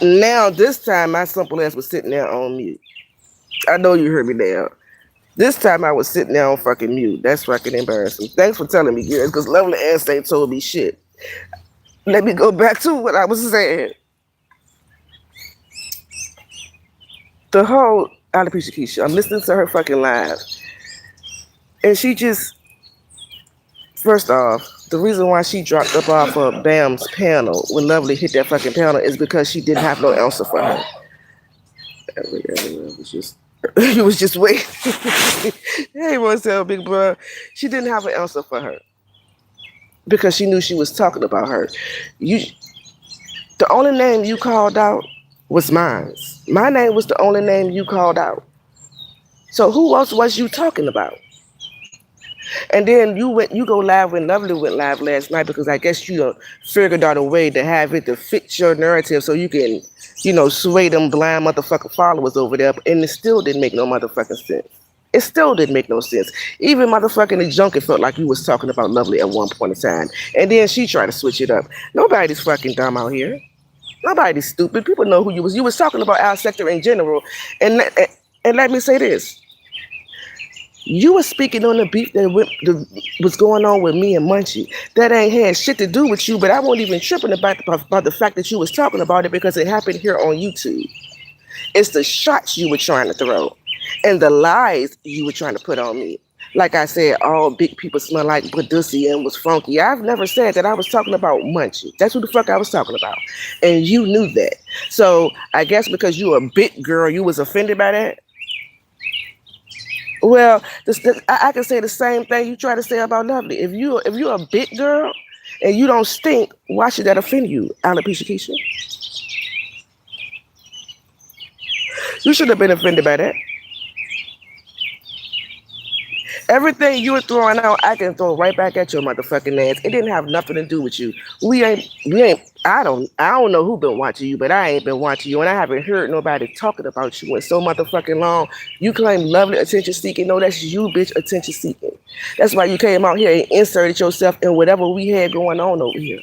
Now this time my simple ass was sitting there on mute. I know you heard me now. This time I was sitting there on fucking mute. That's fucking embarrassing. Thanks for telling me, girls, because lovely ass ain't told me shit. Let me go back to what I was saying. The whole alopecia Keisha, I'm listening to her fucking live. And she just, first off, the reason why she dropped up off of Bam's panel when Lovely hit that fucking panel is because she didn't have no answer for her. It was just, it was just waiting. Hey, Marcel, big bro. She didn't have an answer for her because she knew she was talking about her. You, the only name you called out was mine. My name was the only name you called out. So who else was you talking about? And then you go live when Lovely went live last night because I guess you figured out a way to have it to fit your narrative so you can, sway them blind motherfucking followers over there. And it still didn't make no motherfucking sense. It still didn't make no sense. Even motherfucking the junkie felt like you was talking about Lovely at one point in time. And then she tried to switch it up. Nobody's fucking dumb out here. Nobody's stupid. People know who you was. You was talking about our sector in general. And let me say this. You were speaking on the beef that was going on with me and Munchie. That ain't had shit to do with you, but I won't even tripping about the fact that you was talking about it because it happened here on YouTube. It's the shots you were trying to throw and the lies you were trying to put on me. Like I said, all big people smell like Badusi and was funky. I've never said that. I was talking about Munchie. That's what the fuck I was talking about. And you knew that. So I guess because you a big girl, you was offended by that? Well, I can say the same thing you try to say about Lovely. If you're a big girl and you don't stink, why should that offend you, Alopecia Keisha? You should have been offended by that. Everything you were throwing out, I can throw right back at your motherfucking ass. It didn't have nothing to do with you. We ain't. I don't know who been watching you, but I ain't been watching you, and I haven't heard nobody talking about you in so motherfucking long. You claim Lovely attention seeking. No, that's you, bitch, attention seeking. That's why you came out here and inserted yourself in whatever we had going on over here.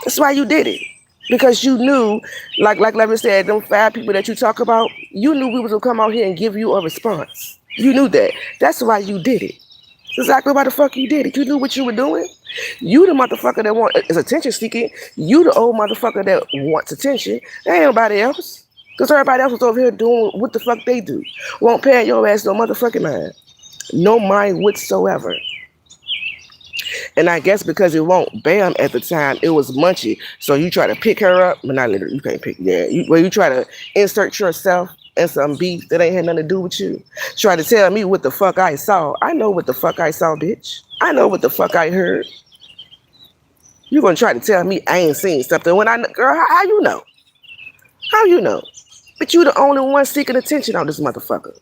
That's why you did it. Because you knew, like Levin said, them 5 people that you talk about, you knew we was gonna come out here and give you a response. You knew that. That's why you did it. That's exactly why the fuck you did it. You knew what you were doing. You the motherfucker that is attention seeking. You the old motherfucker that wants attention. There ain't nobody else. Because everybody else was over here doing what the fuck they do. Won't pay your ass no motherfucking mind. No mind whatsoever. And I guess because it won't Bam at the time, it was Munchie. So you try to pick her up, but not literally. You can't pick. Yeah, you try to insert yourself in some beef that ain't had nothing to do with you. Try to tell me what the fuck I saw. I know what the fuck I saw, bitch. I know what the fuck I heard. You gonna try to tell me I ain't seen something when girl, how you know? How you know? But you the only one seeking attention on this motherfucker.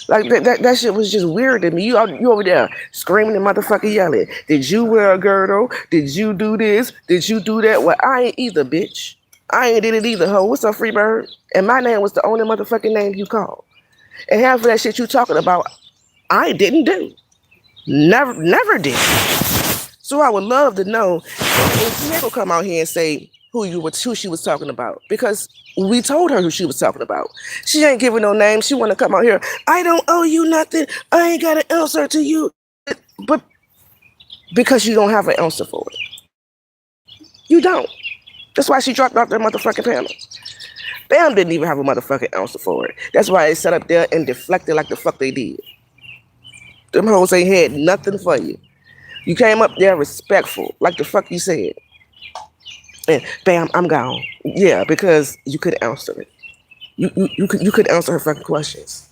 Like that shit was just weird to me. You over there screaming and motherfucking yelling. Did you wear a girdle? Did you do this? Did you do that? Well, I ain't either, bitch. I ain't did it either, ho. What's up, Freebird? And my name was the only motherfucking name you called. And half of that shit you talking about, I didn't do. Never did. So I would love to know if Diego come out here and say who she was talking about, because we told her who she was talking about. She ain't giving no name. She want to come out here. I don't owe you nothing. I ain't got an answer to you, but because you don't have an answer for it, you don't. That's why she dropped off that motherfucking panel. Bam didn't even have a motherfucking answer for it. That's why they sat up there and deflected like the fuck they did. Them hoes ain't had nothing for you. You came up there respectful, like the fuck you said. And bam, I'm gone. Yeah, because you could answer it. You could answer her fucking questions.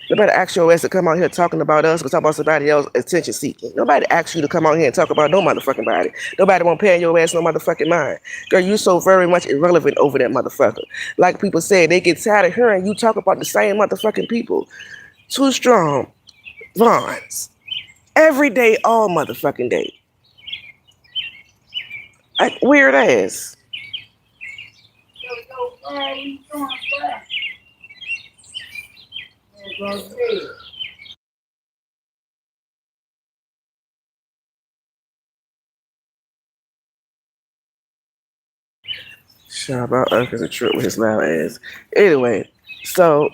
Nobody asked your ass to come out here talking about us, but talk about somebody else attention seeking. Nobody asked you to come out here and talk about no motherfucking body. Nobody won't pay your ass no motherfucking mind. Girl, you so very much irrelevant over that motherfucker. Like people said, they get tired of hearing you talk about the same motherfucking people. Too strong. Vons. Every day, all motherfucking day. Like, weird ass. Child about Earth is a trip with his loud ass. Anyway, so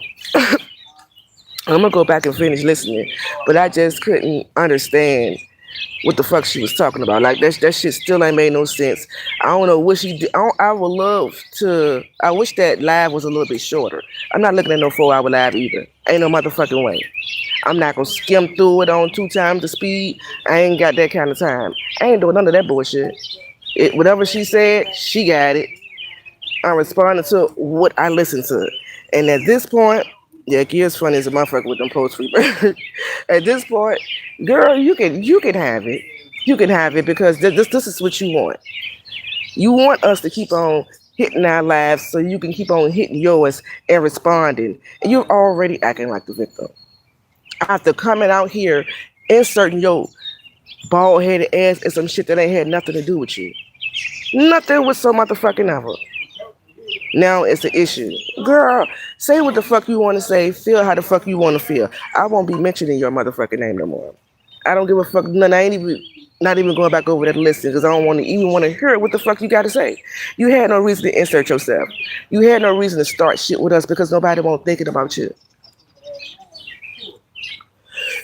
I'm gonna go back and finish listening, but I just couldn't understand what the fuck she was talking about. Like that shit still ain't made no sense. I don't know what she did. I would love to. I wish that live was a little bit shorter. I'm not looking at no 4 hour live either. Ain't no motherfucking way. I'm not gonna skim through it on 2 times the speed. I ain't got that kind of time. I ain't doing none of that bullshit. Whatever she said, she got it. I'm responding to what I listened to. And at this point, yeah, Kia's funny as a motherfucker with them poetry. At this point, girl, you can have it. You can have it because this is what you want. You want us to keep on hitting our lives so you can keep on hitting yours and responding. And you're already acting like the victim. After coming out here, inserting your bald headed ass in some shit that ain't had nothing to do with you. Nothing was so motherfucking ever. Now it's an issue. Girl, say what the fuck you want to say, feel how the fuck you want to feel. I won't be mentioning your motherfucking name no more. I don't give a fuck. None. I ain't even not even going back over there to listen because I don't want to even want to hear what the fuck you got to say. You had no reason to insert yourself. You had no reason to start shit with us because nobody won't thinking about you.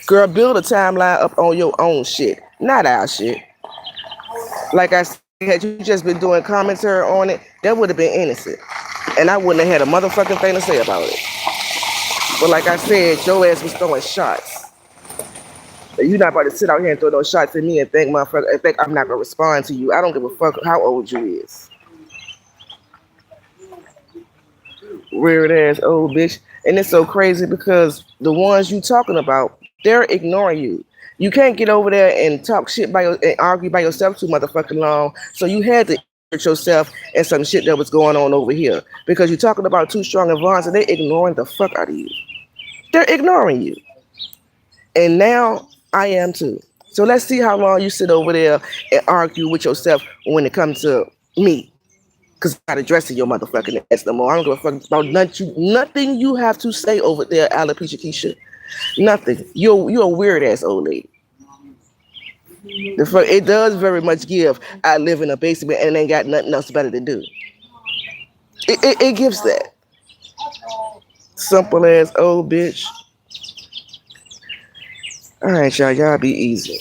Girl, build a timeline up on your own shit, not our shit. Like I said, had you just been doing commentary on it, that would have been innocent. And I wouldn't have had a motherfucking thing to say about it. But like I said, your ass was throwing shots. You're not about to sit out here and throw those shots at me and think, motherfucker, and think I'm not gonna respond to you. I don't give a fuck how old you is. Weird ass old bitch. And it's so crazy because the ones you talking about, they're ignoring you. You can't get over there and talk shit and argue by yourself too motherfucking long. So you had to insert yourself in some shit that was going on over here because you're talking about Too Strong and Vons and they're ignoring the fuck out of you. They're ignoring you. And now I am too. So let's see how long you sit over there and argue with yourself when it comes to me. Because I'm not addressing your motherfucking ass no more. I don't give a fuck about nothing you have to say over there, alopecia Keisha. Nothing. You're a weird ass old lady. It does very much give. I live in a basement and ain't got nothing else better to do. It gives that. Simple ass old bitch. All right, y'all. Y'all be easy.